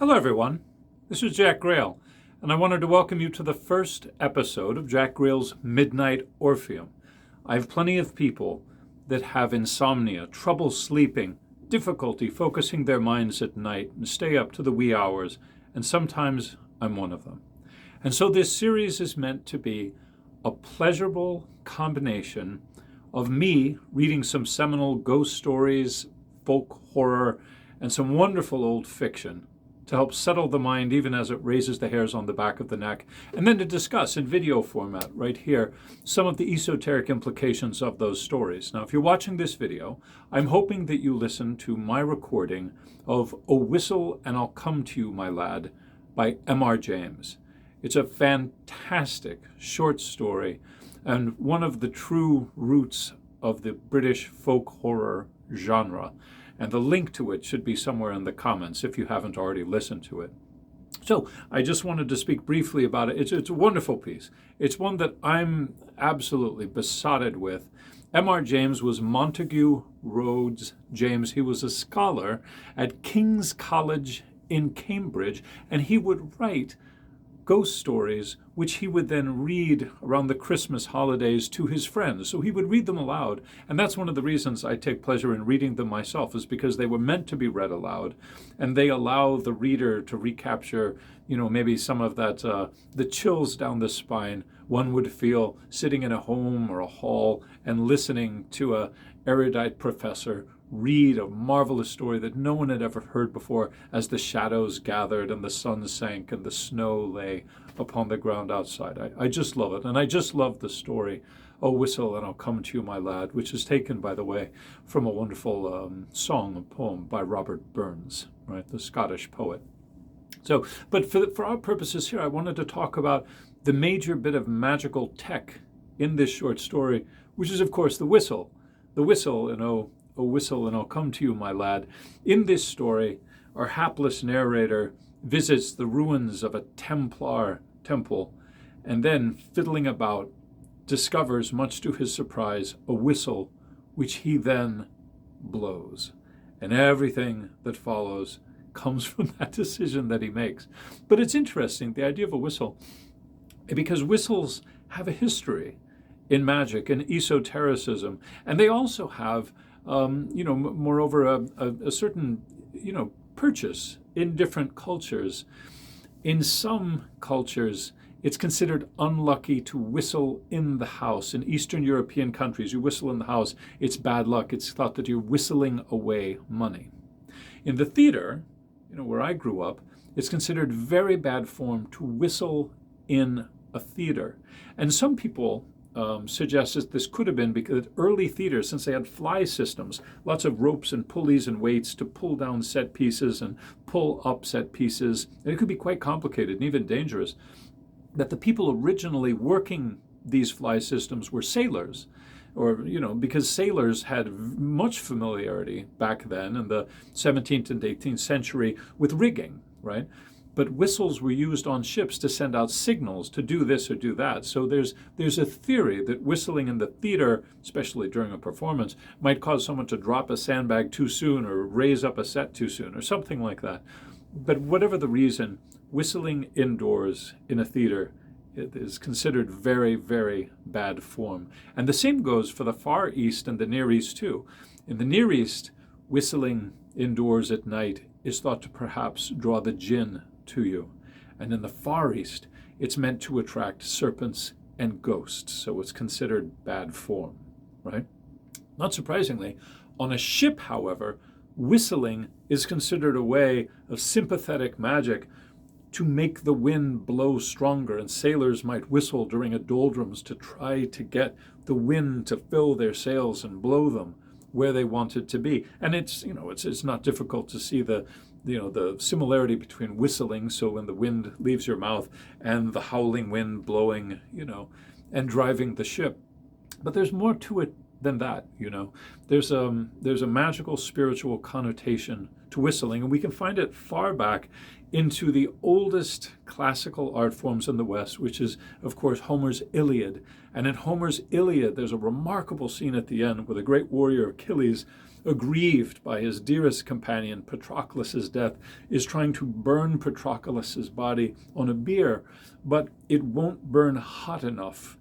Hello, everyone. This is Jack Grayle, and I wanted to welcome you to the first episode of Jack Grayle's Midnight Orpheum. I have plenty of people that have insomnia, trouble sleeping, difficulty focusing their minds at night, and stay up to the wee hours, and sometimes I'm one of them. And so this series is meant to be a pleasurable combination of me reading some seminal ghost stories, folk horror, and some wonderful old fiction to help settle the mind even as it raises the hairs on the back of the neck, and then to discuss in video format right here some of the esoteric implications of those stories. Now, if you're watching this video, I'm hoping that you listen to my recording of "O Whistle and I'll Come to You, My Lad" by M.R. James. It's a fantastic short story and one of the true roots of the British folk horror genre. And the link to it should be somewhere in the comments if you haven't already listened to it. So I just wanted to speak briefly about it. It's a wonderful piece. It's one that I'm absolutely besotted with. M.R. James was Montague Rhodes James. He was a scholar at King's College in Cambridge, and he would write ghost stories, which he would then read around the Christmas holidays to his friends. So he would read them aloud. And that's one of the reasons I take pleasure in reading them myself, is because they were meant to be read aloud. And they allow the reader to recapture, maybe some of that, the chills down the spine one would feel sitting in a home or a hall and listening to a erudite professor read a marvelous story that no one had ever heard before, as the shadows gathered and the sun sank and the snow lay upon the ground outside. I just love it. And I just love the story, "O Whistle and I'll Come to You, My Lad," which is taken, by the way, from a wonderful song, a poem by Robert Burns, right, the Scottish poet. So, but for our purposes here, I wanted to talk about the major bit of magical tech in this short story, which is, of course, the whistle. The whistle in "O Whistle and I'll Come to You, My Lad." In this story, our hapless narrator visits the ruins of a Templar temple, and then, fiddling about, discovers, much to his surprise, a whistle which he then blows. And everything that follows comes from that decision that he makes. But it's interesting, the idea of a whistle, because whistles have a history in magic and esotericism, and they also have moreover, a certain, purchase in different cultures. In some cultures, it's considered unlucky to whistle in the house. In Eastern European countries, you whistle in the house, it's bad luck. It's thought that you're whistling away money. In the theater, where I grew up, it's considered very bad form to whistle in a theater. And some people suggests that this could have been because early theaters, since they had fly systems, lots of ropes and pulleys and weights to pull down set pieces and pull up set pieces, and it could be quite complicated and even dangerous, that the people originally working these fly systems were sailors, or, because sailors had much familiarity back then in the 17th and 18th century with rigging, right? But whistles were used on ships to send out signals to do this or do that. So there's a theory that whistling in the theater, especially during a performance, might cause someone to drop a sandbag too soon or raise up a set too soon or something like that. But whatever the reason, whistling indoors in a theater, it is considered very, very bad form. And the same goes for the Far East and the Near East too. In the Near East, whistling indoors at night is thought to perhaps draw the jinn to you. And in the Far East, it's meant to attract serpents and ghosts, so it's considered bad form, right? Not surprisingly, on a ship, however, whistling is considered a way of sympathetic magic to make the wind blow stronger, and sailors might whistle during a doldrums to try to get the wind to fill their sails and blow them where they wanted to be. And it's not difficult to see the similarity between whistling, so when the wind leaves your mouth, and the howling wind blowing, and driving the ship. But there's more to it than that, There's a magical spiritual connotation to whistling, and we can find it far back into the oldest classical art forms in the West, which is, of course, Homer's Iliad. And in Homer's Iliad, there's a remarkable scene at the end where the great warrior Achilles aggrieved by his dearest companion Patroclus's death, is trying to burn Patroclus's body on a bier, but it won't burn hot enough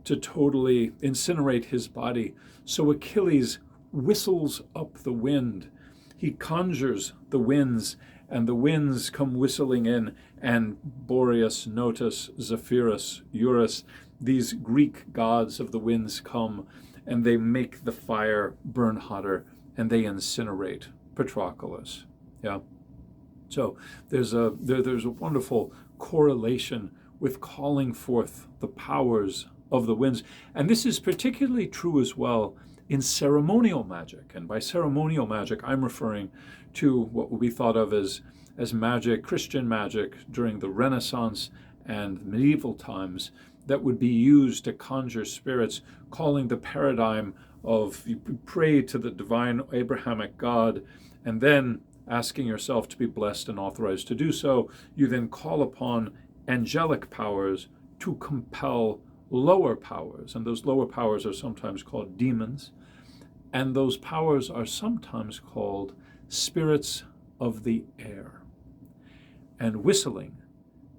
to totally incinerate his body. So Achilles whistles up the wind. He conjures the winds, and the winds come whistling in, and Boreas, Notus, Zephyrus, Eurus, these Greek gods of the winds come, and they make the fire burn hotter, and they incinerate Patroclus. Yeah. So there's a wonderful correlation with calling forth the powers of the winds. And this is particularly true as well in ceremonial magic. And by ceremonial magic, I'm referring to what would be thought of as magic, Christian magic during the Renaissance and medieval times, that would be used to conjure spirits, calling the paradigm of you pray to the divine Abrahamic God, and then asking yourself to be blessed and authorized to do so. You then call upon angelic powers to compel lower powers, and those lower powers are sometimes called demons, and those powers are sometimes called spirits of the air. And whistling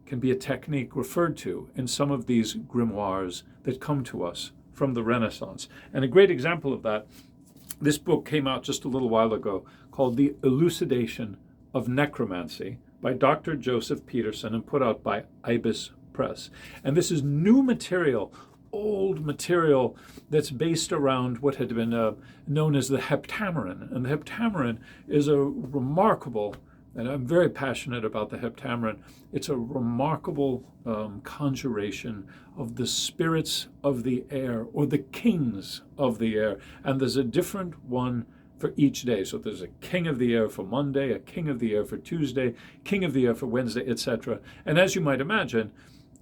can be a technique referred to in some of these grimoires that come to us from the Renaissance. And a great example of that, this book came out just a little while ago called The Elucidation of Necromancy by Dr. Joseph Peterson and put out by Ibis Press. And this is new material, old material that's based around what had been known as the Heptameron. And the Heptameron is a remarkable, and I'm very passionate about the Heptameron, it's a remarkable conjuration of the spirits of the air, or the kings of the air. And there's a different one for each day. So there's a king of the air for Monday, a king of the air for Tuesday, king of the air for Wednesday, etc. And as you might imagine,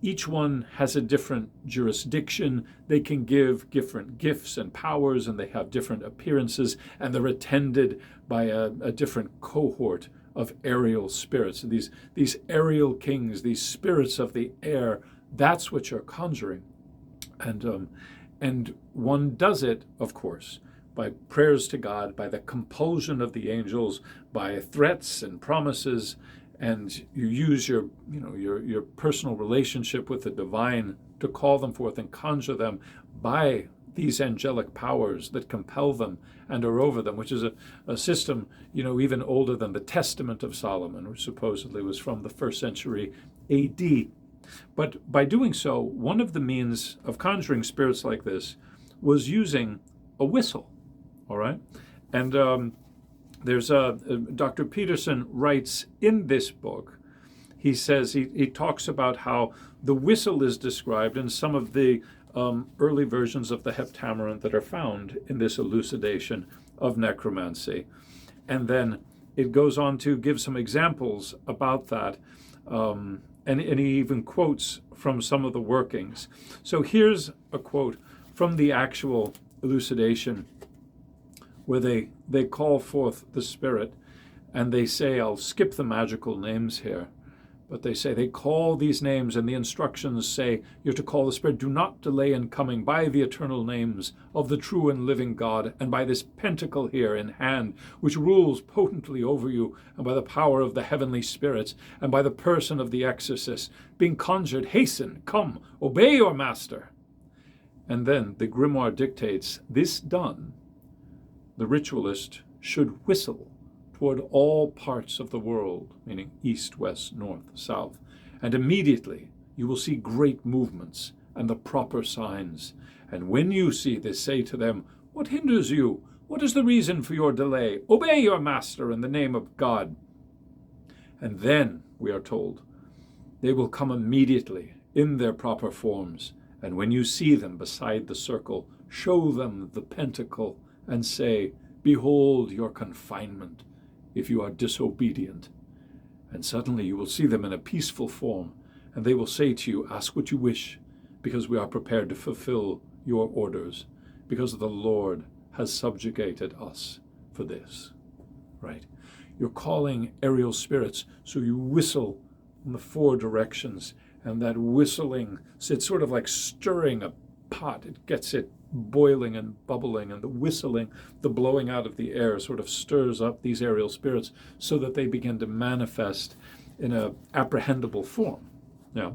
each one has a different jurisdiction. They can give different gifts and powers, and they have different appearances, and they're attended by a different cohort of aerial spirits. And these aerial kings, these spirits of the air, that's what you're conjuring. And one does it, of course, by prayers to God, by the compulsion of the angels, by threats and promises, and you use your personal relationship with the divine to call them forth and conjure them by these angelic powers that compel them and are over them, which is a system, even older than the Testament of Solomon, which supposedly was from the 1st century AD. But by doing so, one of the means of conjuring spirits like this was using a whistle, all right? And there's Dr. Peterson writes in this book, he says, he talks about how the whistle is described in some of the early versions of the Heptameron that are found in this elucidation of necromancy. And then it goes on to give some examples about that. And he even quotes from some of the workings. So here's a quote from the actual elucidation where they call forth the spirit, and they say, I'll skip the magical names here, but they call these names, and the instructions say, you're to call the spirit, do not delay in coming by the eternal names of the true and living God, and by this pentacle here in hand, which rules potently over you, and by the power of the heavenly spirits, and by the person of the exorcist, being conjured, hasten, come, obey your master. And then the grimoire dictates, this done, the ritualist should whistle toward all parts of the world, meaning east, west, north, south, and immediately you will see great movements and the proper signs. And when you see this, say to them, what hinders you? What is the reason for your delay? Obey your master in the name of God. And then, we are told, they will come immediately in their proper forms. And when you see them beside the circle, show them the pentacle and say, behold your confinement, if you are disobedient. And suddenly you will see them in a peaceful form, and they will say to you, ask what you wish, because we are prepared to fulfill your orders, because the Lord has subjugated us for this. Right? You're calling aerial spirits, so you whistle in the 4 directions, and that whistling, so it's sort of like stirring pot. It gets it boiling and bubbling, and the whistling, the blowing out of the air sort of stirs up these aerial spirits so that they begin to manifest in a apprehendable form. Yeah.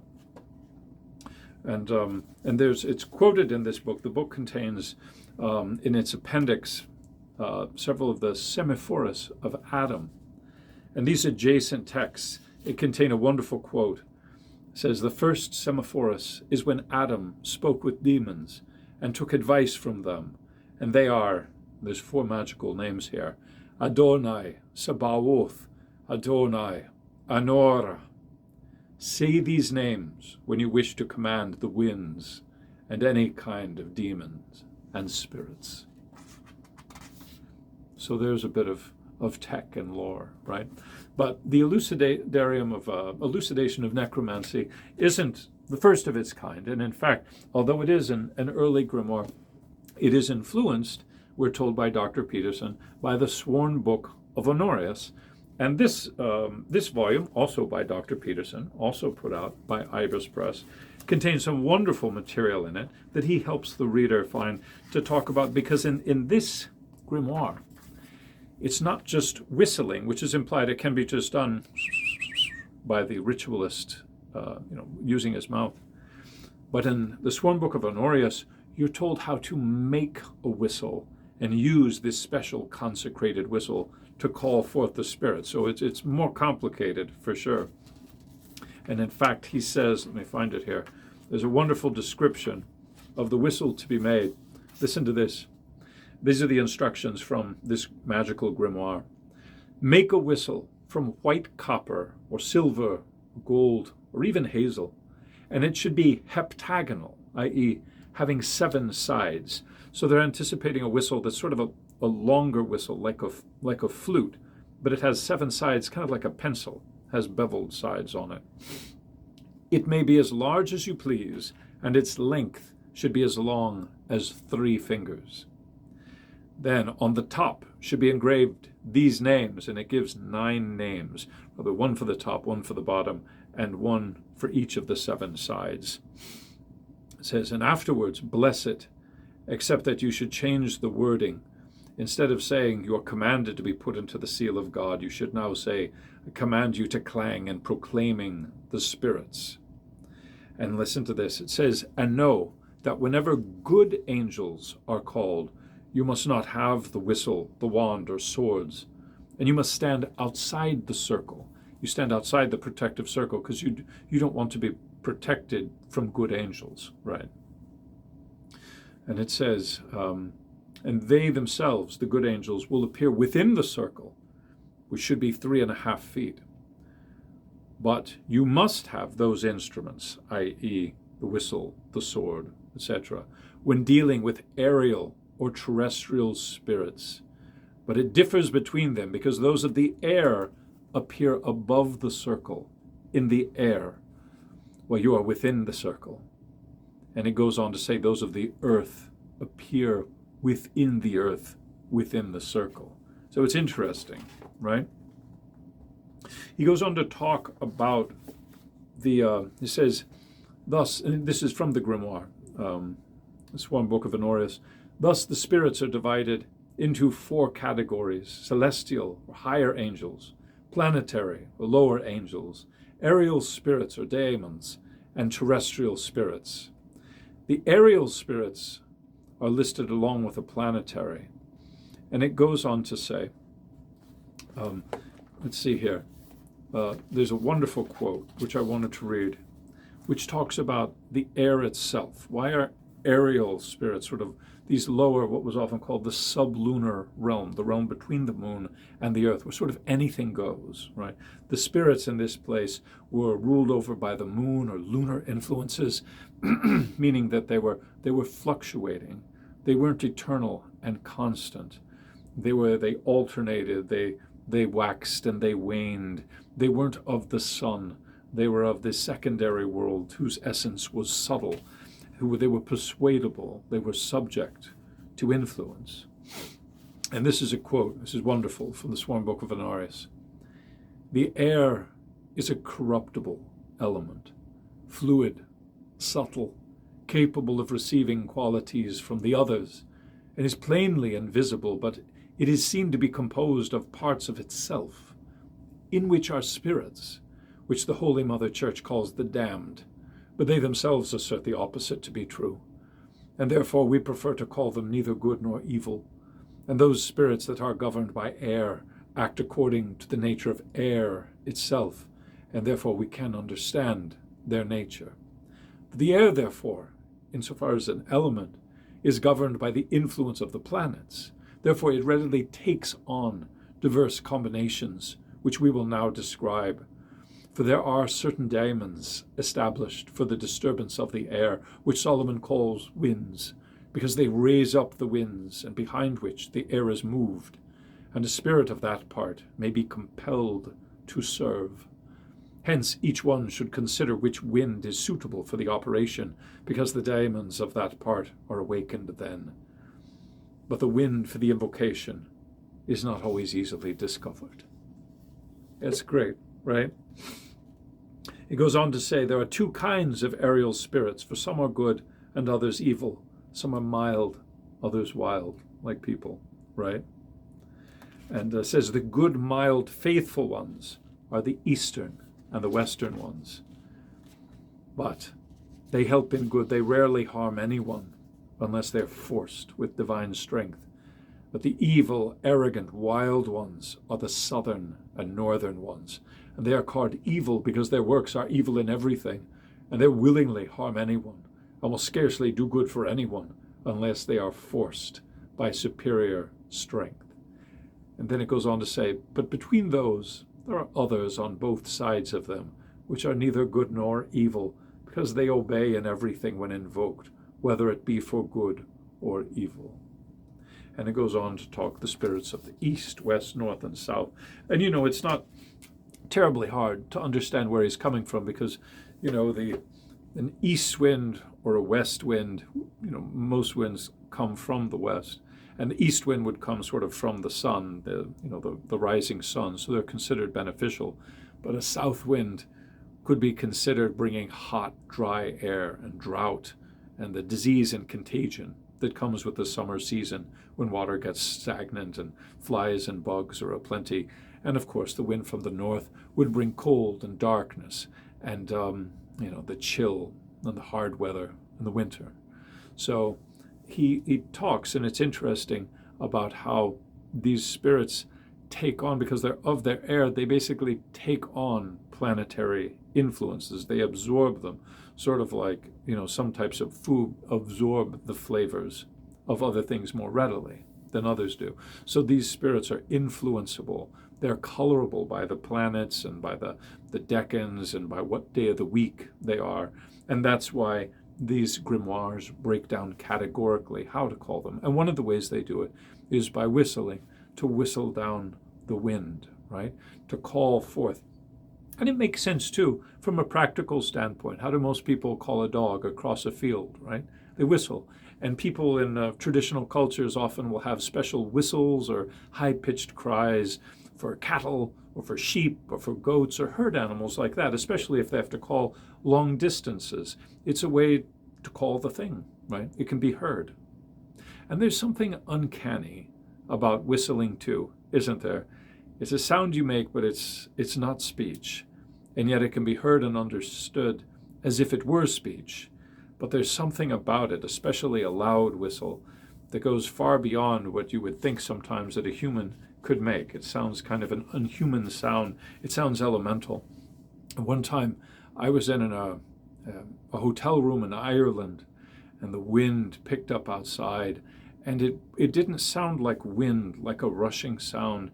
And it's quoted in this book. The book contains in its appendix several of the semaphores of Adam. And these adjacent texts, it contain a wonderful quote. It says, the first semaphorus is when Adam spoke with demons and took advice from them. And they are, there's 4 magical names here, Adonai, Sabaoth, Adonai, Anora. Say these names when you wish to command the winds and any kind of demons and spirits. So there's a bit of tech and lore, right? But the elucidation of necromancy isn't the first of its kind. And in fact, although it is an early grimoire, it is influenced, we're told by Dr. Peterson, by the sworn book of Honorius. And this volume, also by Dr. Peterson, also put out by Ibis Press, contains some wonderful material in it that he helps the reader find to talk about, because in this grimoire, it's not just whistling, which is implied. It can be just done by the ritualist, using his mouth. But in the Sworn Book of Honorius, you're told how to make a whistle and use this special consecrated whistle to call forth the spirit. So it's more complicated for sure. And in fact, he says, let me find it here, there's a wonderful description of the whistle to be made. Listen to this. These are the instructions from this magical grimoire. Make a whistle from white copper or silver, gold, or even hazel, and it should be heptagonal, i.e. having 7 sides. So they're anticipating a whistle that's sort of a longer whistle, like a flute, but it has 7 sides, kind of like a pencil, has beveled sides on it. It may be as large as you please, and its length should be as long as 3 fingers. Then on the top should be engraved these names, and it gives 9 names, probably 1 for the top, 1 for the bottom, and 1 for each of the 7 sides. It says, and afterwards bless it, except that you should change the wording. Instead of saying you are commanded to be put into the seal of God, you should now say, I command you to clang and proclaiming the spirits. And listen to this. It says, and know that whenever good angels are called, you must not have the whistle, the wand, or swords. And you must stand outside the circle. You stand outside the protective circle because you don't want to be protected from good angels, right? And it says, and they themselves, the good angels, will appear within the circle, which should be 3.5 feet. But you must have those instruments, i.e. the whistle, the sword, etc., when dealing with aerial or terrestrial spirits. But it differs between them because those of the air appear above the circle, in the air, while you are within the circle. And it goes on to say those of the earth appear within the earth, within the circle. So it's interesting, right? He goes on to talk about he says, thus, and this is from the Grimoire, this one book of Honorius, thus the spirits are divided into 4 categories: celestial or higher angels, planetary or lower angels, aerial spirits or daemons, and terrestrial spirits. The aerial spirits are listed along with the planetary. And it goes on to say, let's see here, there's a wonderful quote which I wanted to read, which talks about the air itself. Why are aerial spirits sort of these lower, what was often called the sublunar realm, the realm between the moon and the earth, where sort of anything goes, right? The spirits in this place were ruled over by the moon or lunar influences, meaning that they were fluctuating. They weren't eternal and constant. They alternated, they waxed and they waned. They weren't of the sun. They were of the secondary world whose essence was subtle. They were persuadable. They were subject to influence. And this is a quote, this is wonderful, from the Sworn Book of Honorius. The air is a corruptible element, fluid, subtle, capable of receiving qualities from the others, and is plainly invisible, but it is seen to be composed of parts of itself, in which are spirits, which the Holy Mother Church calls the damned, but they themselves assert the opposite to be true, and therefore we prefer to call them neither good nor evil. And those spirits that are governed by air act according to the nature of air itself, and therefore we can understand their nature. The air, therefore, insofar as an element, is governed by the influence of the planets. Therefore, it readily takes on diverse combinations, which we will now describe. For there are certain daemons established for the disturbance of the air, which Solomon calls winds, because they raise up the winds, and behind which the air is moved, and a spirit of that part may be compelled to serve. Hence, each one should consider which wind is suitable for the operation, because the daemons of that part are awakened then. But the wind for the invocation is not always easily discovered. It's great, right? It goes on to say there are two kinds of aerial spirits, for some are good and others evil. Some are mild, others wild, like people, right? And says the good, mild, faithful ones are the eastern and the western ones. But they help in good. They rarely harm anyone unless they're forced with divine strength. But the evil, arrogant, wild ones are the southern and northern ones. And they are called evil because their works are evil in everything, and they willingly harm anyone, and will scarcely do good for anyone unless they are forced by superior strength. And then it goes on to say, but between those there are others on both sides of them, which are neither good nor evil, because they obey in everything when invoked, whether it be for good or evil. And it goes on to talk the spirits of the east, west, north, and south. And it's not terribly hard to understand where he's coming from, because an east wind or a west wind, most winds come from the west, and the east wind would come sort of from the sun, the rising sun, so they're considered beneficial. But a south wind could be considered bringing hot, dry air and drought and the disease and contagion that comes with the summer season when water gets stagnant and flies and bugs are aplenty. And of course, the wind from the north would bring cold and darkness and, the chill and the hard weather in the winter. So he talks, and it's interesting, about how these spirits take on, because they're of their air, they basically take on planetary influences. They absorb them, sort of like, some types of food absorb the flavors of other things more readily than others do. So these spirits are influenceable. They're colorable by the planets and by the decans and by what day of the week they are. And that's why these grimoires break down categorically how to call them. And one of the ways they do it is by whistling, to whistle down the wind, right? To call forth. And it makes sense, too, from a practical standpoint. How do most people call a dog across a field, right? They whistle. And people in traditional cultures often will have special whistles or high-pitched cries for cattle or for sheep or for goats or herd animals like that, especially if they have to call long distances. It's a way to call the thing, right? It can be heard. And there's something uncanny about whistling, too, isn't there? It's a sound you make, but it's not speech. And yet it can be heard and understood as if it were speech. But there's something about it, especially a loud whistle, that goes far beyond what you would think sometimes that a human could make. It sounds kind of an unhuman sound. It sounds elemental. And one time I was in a hotel room in Ireland, and the wind picked up outside, and it didn't sound like wind, like a rushing sound.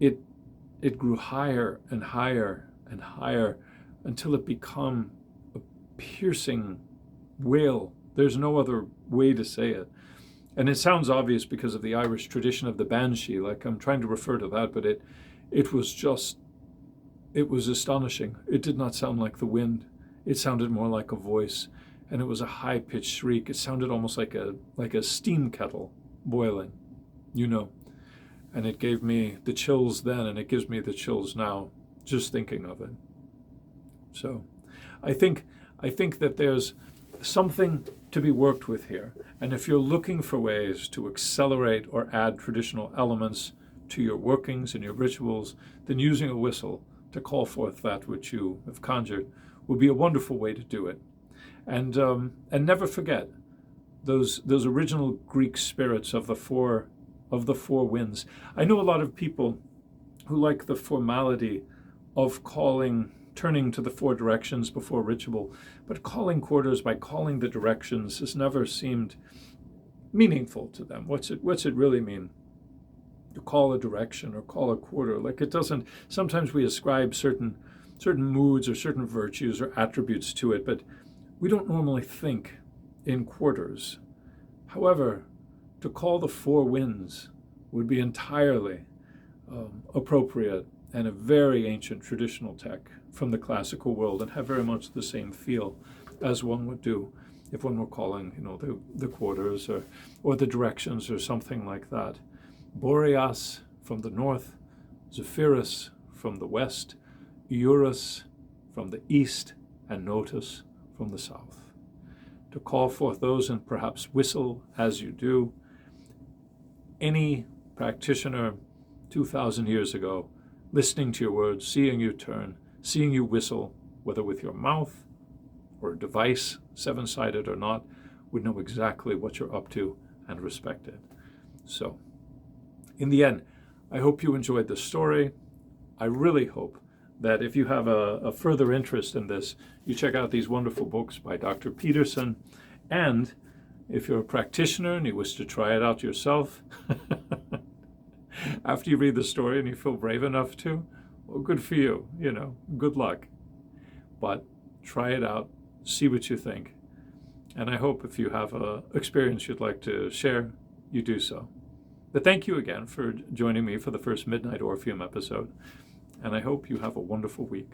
It grew higher and higher and higher until it became a piercing wail. There's no other way to say it. And it sounds obvious because of the Irish tradition of the banshee, like I'm trying to refer to that, but it was astonishing. It did not sound like the wind. It sounded more like a voice, and it was a high-pitched shriek. It sounded almost like a steam kettle boiling, And it gave me the chills then, and it gives me the chills now, just thinking of it. So I think that there's something to be worked with here. And if you're looking for ways to accelerate or add traditional elements to your workings and your rituals, then using a whistle to call forth that which you have conjured will be a wonderful way to do it. And never forget those original Greek spirits of the four winds. I know a lot of people who like the formality of turning to the four directions before ritual, but calling quarters by calling the directions has never seemed meaningful to them. What's it really mean to call a direction or call a quarter? Like, it doesn't. Sometimes we ascribe certain moods or certain virtues or attributes to it, but we don't normally think in quarters. However, to call the four winds would be entirely appropriate and a very ancient traditional tech from the classical world, and have very much the same feel as one would do if one were calling, the quarters or the directions or something like that. Boreas from the north, Zephyrus from the west, Eurus from the east, and Notus from the south. To call forth those and perhaps whistle as you do. Any practitioner 2,000 years ago, listening to your words, seeing you turn, seeing you whistle, whether with your mouth or a device, seven-sided or not, would know exactly what you're up to and respect it. So, in the end, I hope you enjoyed the story. I really hope that if you have a further interest in this, you check out these wonderful books by Dr. Peterson. And if you're a practitioner and you wish to try it out yourself, after you read the story and you feel brave enough to, well, good for you, good luck. But try it out, see what you think. And I hope if you have an experience you'd like to share, you do so. But thank you again for joining me for the first Midnight Orpheum episode. And I hope you have a wonderful week.